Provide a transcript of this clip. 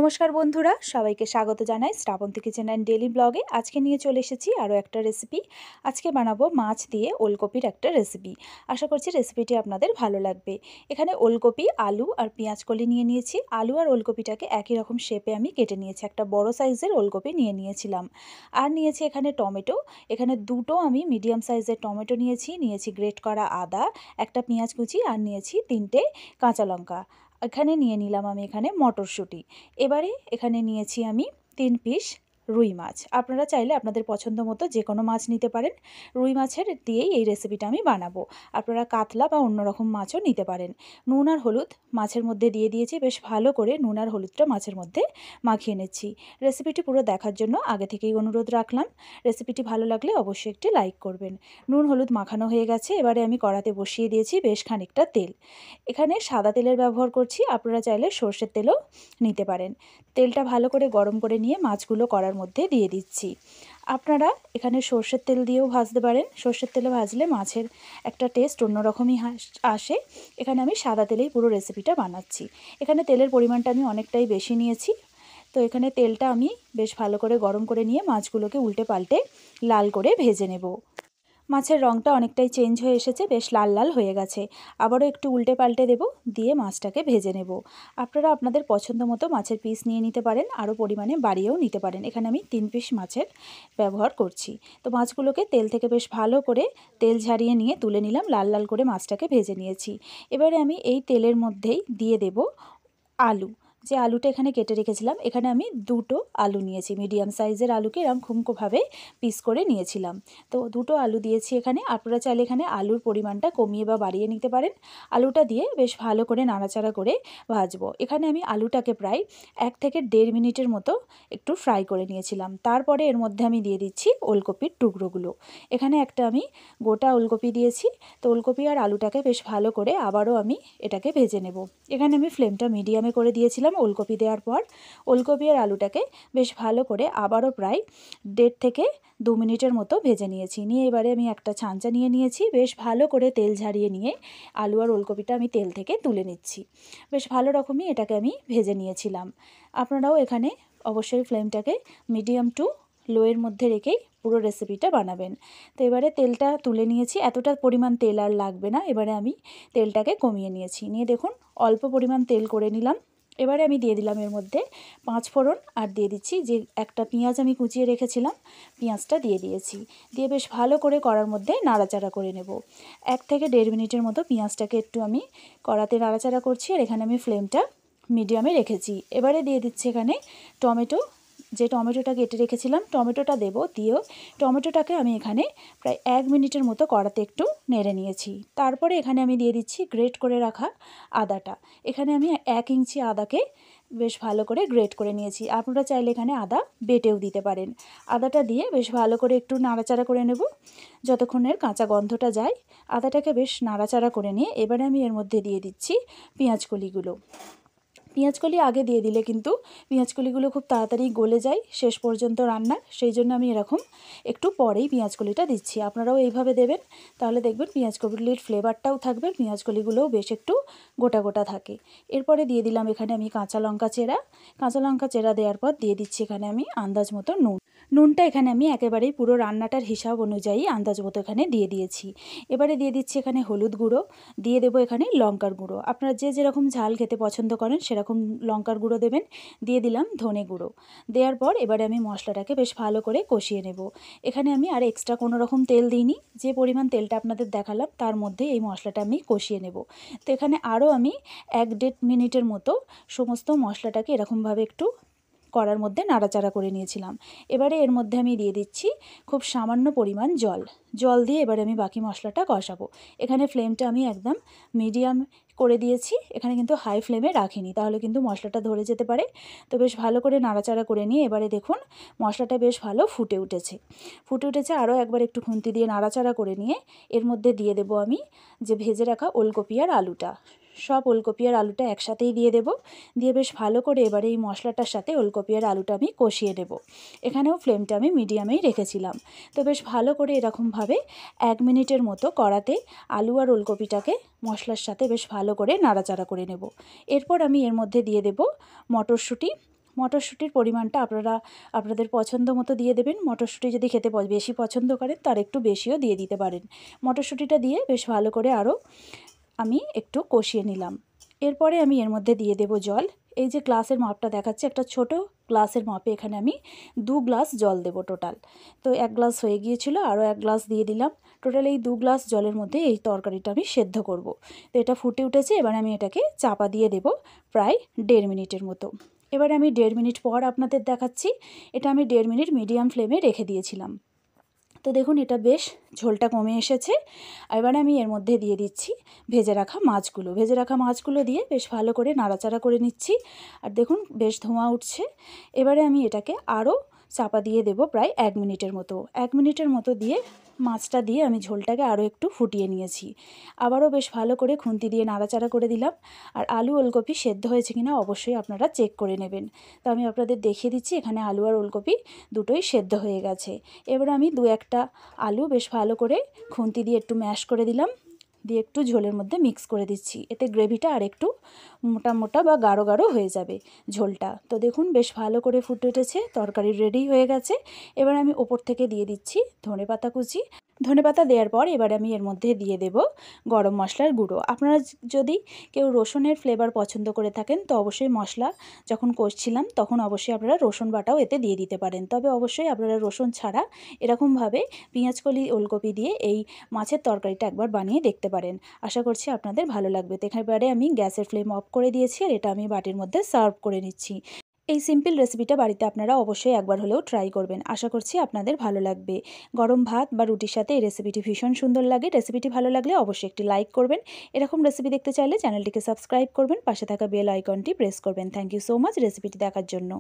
নমস্কার বন্ধুরা, সবাইকে স্বাগত জানাই শ্রাবন্তী কিচেন অ্যান্ড ডেলি ব্লগে। আজকে নিয়ে চলে এসেছি আরও একটা রেসিপি। আজকে বানাবো মাছ দিয়ে ওলকপির একটা রেসিপি। আশা করছি রেসিপিটি আপনাদের ভালো লাগবে। এখানে ওলকপি, আলু আর পেঁয়াজকলি নিয়ে নিয়েছি। আলু আর ওলকপিটাকে একই রকম শেপে আমি কেটে নিয়েছি। একটা বড় সাইজের ওলকপি নিয়ে নিয়েছিলাম। আর নিয়েছি এখানে টমেটো। এখানে দুটো আমি মিডিয়াম সাইজের টমেটো নিয়েছি গ্রেট করা আদা, একটা পেঁয়াজ কুচি আর নিয়েছি 3টে কাঁচা লঙ্কা। এখানে নিয়ে নিলাম আমি এখানে মটরশুঁটি। এবারে এখানে নিয়েছি আমি 3 পিস রুই মাছ। আপনারা চাইলে আপনাদের পছন্দ মতো যে কোনো মাছ নিতে পারেন। রুই মাছের দিয়েই এই রেসিপিটা আমি বানাবো। আপনারা কাতলা বা অন্য রকম মাছও নিতে পারেন। নুন আর হলুদ মাছের মধ্যে দিয়ে দিয়েছি। বেশ ভালো করে নুন আর হলুদটা মাছের মধ্যে মাখিয়ে নিচ্ছি। রেসিপিটি পুরো দেখার জন্য আগে থেকেই অনুরোধ রাখলাম। রেসিপিটি ভালো লাগলে অবশ্যই একটি লাইক করবেন। নুন হলুদ মাখানো হয়ে গেছে। এবারে আমি কড়াতে বসিয়ে দিয়েছি বেশ খানিকটা তেল। এখানে সাদা তেলের ব্যবহার করছি। আপনারা চাইলে সর্ষের তেলও নিতে পারেন। তেলটা ভালো করে গরম করে নিয়ে মাছগুলো কড়ার মধ্যে দিয়ে দিচ্ছি। আপনারা এখানে সর্ষের তেল দিয়েও ভাজতে পারেন। সর্ষের তেলে ভাজলে মাছের একটা টেস্ট অন্যরকমই আসে। এখানে আমি সাদা তেলেই পুরো রেসিপিটা বানাচ্ছি। এখানে তেলের পরিমাণটা আমি অনেকটাই বেশি নিয়েছি। তো এখানে তেলটা আমি বেশ ভালো করে গরম করে নিয়ে মাছগুলোকে উল্টে পাল্টে লাল করে ভেজে নেব। মাছের রঙটা অনেকটাই চেঞ্জ হয়ে এসেছে, বেশ লাল লাল হয়ে গেছে। আবারও একটু উল্টে পাল্টে দেব, দিয়ে মাছটাকে ভেজে নেব। আপনারা আপনাদের পছন্দ মতো মাছের পিস নিয়ে নিতে পারেন, আরও পরিমাণে বাড়িয়েও নিতে পারেন। এখানে আমি 3 পিস মাছের ব্যবহার করছি। তো মাছগুলোকে তেল থেকে বেশ ভালো করে তেল ঝারিয়ে নিয়ে তুলে নিলাম। লাল লাল করে মাছটাকে ভেজে নিয়েছি। এবারে আমি এই তেলের মধ্যেই দিয়ে দেব আলু। যে আলুটা এখানে কেটে রেখেছিলাম, এখানে আমি 2টো আলু নিয়েছি। মিডিয়াম সাইজের আলুকে এরকম খুমকোভাবে পিস করে নিয়েছিলাম। তো 2টো আলু দিয়েছি এখানে। আপনারা চাইলে এখানে আলুর পরিমাণটা কমিয়ে বা বাড়িয়ে নিতে পারেন। আলুটা দিয়ে বেশ ভালো করে নাড়াচাড়া করে ভাজবো। এখানে আমি আলুটাকে প্রায় 1 থেকে 1.5 মিনিটের মতো একটু ফ্রাই করে নিয়েছিলাম। তারপরে এর মধ্যে আমি দিয়ে দিচ্ছি ওলকপির টুকরোগুলো। এখানে একটা আমি গোটা ওলকপি দিয়েছি। তো ওলকপি আর আলুটাকে বেশ ভালো করে আবারও আমি এটাকে ভেজে নেব। এখানে আমি ফ্লেমটা মিডিয়ামে করে দিয়েছিলাম। ওলকপি দেওয়ার পর ওলকপি আর আলুটাকে বেশ ভালো করে আবারও প্রায় 1.5 থেকে 2 মিনিটের মতো ভেজে নিয়েছি। নিয়ে এবারে আমি একটা ছাঁচা নিয়ে নিয়েছি। বেশ ভালো করে তেল ঝারিয়ে নিয়ে আলু আর ওলকপিটা আমি তেল থেকে তুলে নিচ্ছি। বেশ ভালো রকমই এটাকে আমি ভেজে নিয়েছিলাম। আপনারাও এখানে অবশ্যই ফ্লেমটাকে মিডিয়াম টু লোয়ের মধ্যে রেখেই পুরো রেসিপিটা বানাবেন। তো এবারে তেলটা তুলে নিয়েছি। এতটা পরিমাণ তেল আর লাগবে না। এবারে আমি তেলটাকে কমিয়ে নিয়েছি। নিয়ে দেখুন অল্প পরিমাণ তেল করে নিলাম। এবারে আমি দিয়ে দিলাম এর মধ্যে 5 ফোড়ন, আর দিয়ে দিচ্ছি যে একটা পেঁয়াজ আমি কুচিয়ে রেখেছিলাম, পেঁয়াজটা দিয়ে দিয়েছি। দিয়ে বেশ ভালো করে কড়ার মধ্যে নাড়াচাড়া করে নেব। 1 থেকে 1.5 মিনিটের মতো পেঁয়াজটাকে একটু আমি কড়াতে নাড়াচাড়া করছি। আর এখানে আমি ফ্লেমটা মিডিয়ামে রেখেছি। এবারে দিয়ে দিচ্ছি এখানে টমেটো। যে টমেটোটা কেটে রেখেছিলাম টমেটোটা দেব। দিয়েও টমেটোটাকে আমি এখানে প্রায় 1 মিনিটের মতো কড়াতে একটু নেড়ে নিয়েছি। তারপরে এখানে আমি দিয়ে দিচ্ছি গ্রেট করে রাখা আদাটা। এখানে আমি 1 ইঞ্চি আদাকে বেশ ভালো করে গ্রেট করে নিয়েছি। আপনারা চাইলে এখানে আদা বেটেও দিতে পারেন। আদাটা দিয়ে বেশ ভালো করে একটু নাড়াচাড়া করে নেব যতক্ষণের কাঁচা গন্ধটা যায়। আদাটাকে বেশ নাড়াচাড়া করে নিয়ে এবারে আমি এর মধ্যে দিয়ে দিচ্ছি পেঁয়াজকলিগুলো। পেঁয়াজকলি আগে দিয়ে দিলে কিন্তু পেঁয়াজকলিগুলো খুব তাড়াতাড়ি গলে যায় শেষ পর্যন্ত রান্নার। সেই জন্য আমি এরকম একটু পরেই পেঁয়াজকলিটা দিচ্ছি। আপনারাও এইভাবে দেবেন, তাহলে দেখবেন পেঁয়াজকলির ফ্লেভারটাও থাকবে, পেঁয়াজকলিগুলোও বেশ একটু গোটা গোটা থাকে। এরপরে দিয়ে দিলাম এখানে আমি কাঁচা লঙ্কা চেরা। কাঁচা লঙ্কা চেরা দেওয়ার পর দিয়ে দিচ্ছি এখানে আমি আন্দাজ মতো নুন। নুনটা এখানে আমি একেবারেই পুরো রান্নাটার হিসাব অনুযায়ী আন্দাজ মতো এখানে দিয়ে দিয়েছি। এবারে দিয়ে দিচ্ছি এখানে হলুদ গুঁড়ো, দিয়ে দেবো এখানে লঙ্কার গুঁড়ো। আপনারা যে যেরকম ঝাল খেতে পছন্দ করেন সেরকম লঙ্কার গুঁড়ো দেবেন। দিয়ে দিলাম ধনে গুঁড়ো। দেওয়ার পর এবারে আমি মশলাটাকে বেশ ভালো করে কষিয়ে নেব। এখানে আমি আর এক্সট্রা কোনো রকম তেল দিইনি। যে পরিমাণ তেলটা আপনাদের দেখালাম তার মধ্যে এই মশলাটা আমি কষিয়ে নেব। তো এখানে আরও আমি 1-1.5 মিনিটের মতো সমস্ত মশলাটাকে এরকমভাবে একটু কড়ার মধ্যে নাড়াচাড়া করে নিয়েছিলাম। এবারে এর মধ্যে আমি দিয়ে দিচ্ছি খুব সামান্য পরিমাণ জল দিয়ে এবারে আমি বাকি মশলাটা কষাবো। এখানে ফ্লেমটা আমি একদম মিডিয়াম করে দিয়েছি। এখানে কিন্তু হাই ফ্লেমে রাখিনি, তাহলে কিন্তু মশলাটা ধরে যেতে পারে। তো বেশ ভালো করে নাড়াচাড়া করে নিয়ে এবারে দেখুন মশলাটা বেশ ভালো ফুটে উঠেছে। আরও একবার একটু খুন্তি দিয়ে নাড়াচাড়া করে নিয়ে এর মধ্যে দিয়ে দেবো আমি যে ভেজে রাখা ওলকপি আর আলুটা। সব ওলকপি আর আলুটা একসাথেই দিয়ে দেব। দিয়ে বেশ ভালো করে এবারে এই মশলাটার সাথে ওলকপি আর আলুটা আমি কষিয়ে নেব। এখানেও ফ্লেমটা আমি মিডিয়ামেই রেখেছিলাম। তো বেশ ভালো করে এরকমভাবে 1 মিনিটের মতো কড়াতে আলু আর ওলকপিটাকে মশলার সাথে বেশ ভালো করে নাড়াচাড়া করে নেব। এরপর আমি এর মধ্যে দিয়ে দেব মটরশুঁটি। মটরশুঁটির পরিমাণটা আপনারা আপনাদের পছন্দ মতো দিয়ে দেবেন। মটরশুঁটি যদি খেতে বেশি পছন্দ করেন তার একটু বেশিও দিয়ে দিতে পারেন। মটরশুঁটিটা দিয়ে বেশ ভালো করে আরও আমি একটু কষিয়ে নিলাম। এরপরে আমি এর মধ্যে দিয়ে দেব জল। এই যে গ্লাসের মাপটা দেখাচ্ছে, একটা ছোট গ্লাসের মাপে এখানে আমি 2 গ্লাস জল দেব টোটাল। তো 1 গ্লাস হয়ে গিয়েছিল, আরও 1 গ্লাস দিয়ে দিলাম। টোটাল এই 2 গ্লাস জলের মধ্যে এই তরকারিটা আমি সেদ্ধ করব। তো এটা ফুটে উঠেছে, এবার আমি এটাকে চাপা দিয়ে দেব প্রায় 1.5 মিনিটের মতো। এবারে আমি 1.5 মিনিট পর আপনাদের দেখাচ্ছি। এটা আমি 1.5 মিনিট মিডিয়াম ফ্লেমে রেখে দিয়েছিলাম। তো দেখুন এটা বেশ ঝোলটা কমে এসেছে। এবারে আমি এর মধ্যে দিয়ে দিচ্ছি ভেজে রাখা মাছগুলো। ভেজে রাখা মাছগুলো দিয়ে বেশ ভালো করে নাড়াচাড়া করে নিচ্ছি। আর দেখুন বেশ ধোঁয়া উঠছে। এবারে আমি এটাকে আরও চাপা দিয়ে দেব প্রায় 1 মিনিটের মতো। 1 মিনিটের মতো দিয়ে মাছটা দিয়ে আমি ঝোলটাকে আরও একটু ফুটিয়ে নিয়েছি। আবারও বেশ ভালো করে খুন্তি দিয়ে নাড়াচাড়া করে দিলাম। আর আলু ওলকপি সেদ্ধ হয়েছে কিনা অবশ্যই আপনারা চেক করে নেবেন। তো আমি আপনাদের দেখিয়ে দিচ্ছি, এখানে আলু আর ওলকপি দুটোই সেদ্ধ হয়ে গেছে। এবার আমি 2-1টা আলু বেশ ভালো করে খুন্তি দিয়ে একটু ম্যাশ করে দিলাম, দিয়ে একটু ঝোলের মধ্যে মিক্স করে দিচ্ছি। এতে গ্রেভিটা আর একটু মোটা মোটা বা গাঢ় গাঢ় হয়ে যাবে ঝোলটা। তো দেখুন বেশ ভালো করে ফুটে উঠেছে, তরকারি রেডি হয়ে গেছে। এবার আমি ওপর থেকে দিয়ে দিচ্ছি ধনেপাতা কুচি। ধনেপাতা দেওয়ার পর এবার আমি এর মধ্যে দিয়ে দেব গরম মশলার গুঁড়ো। আপনারা যদি কেউ রসুনের ফ্লেভার পছন্দ করে থাকেন তো অবশ্যই মশলা যখন কষছিলাম তখন অবশ্যই আপনারা রসুন বাটাও এতে দিয়ে দিতে পারেন। তবে অবশ্যই আপনারা রসুন ছাড়া এরকমভাবে পেঁয়াজকলি ওলকপি দিয়ে এই মাছের তরকারিটা একবার বানিয়ে দেখতে পারেন। আশা করছি আপনাদের ভালো লাগবে। তো এবারে আমি গ্যাসের ফ্লেম অফ করে দিয়েছি আর এটা আমি বাটির মধ্যে সার্ভ করে নিচ্ছি। এই সিম্পল রেসিপিটা বাড়িতে আপনারা অবশ্যই একবার হলেও ট্রাই করবেন। আশা করছি আপনাদের ভালো লাগবে। গরম ভাত বা রুটির সাথে এই রেসিপিটি ভীষণ সুন্দর লাগে। রেসিপিটি ভালো লাগলে অবশ্যই একটি লাইক করবেন। এরকম রেসিপি দেখতে চাইলে চ্যানেলটিকে সাবস্ক্রাইব করবেন, পাশে থাকা বেল আইকনটি প্রেস করবেন। থ্যাংক ইউ সো মাচ রেসিপিটি দেখার জন্য।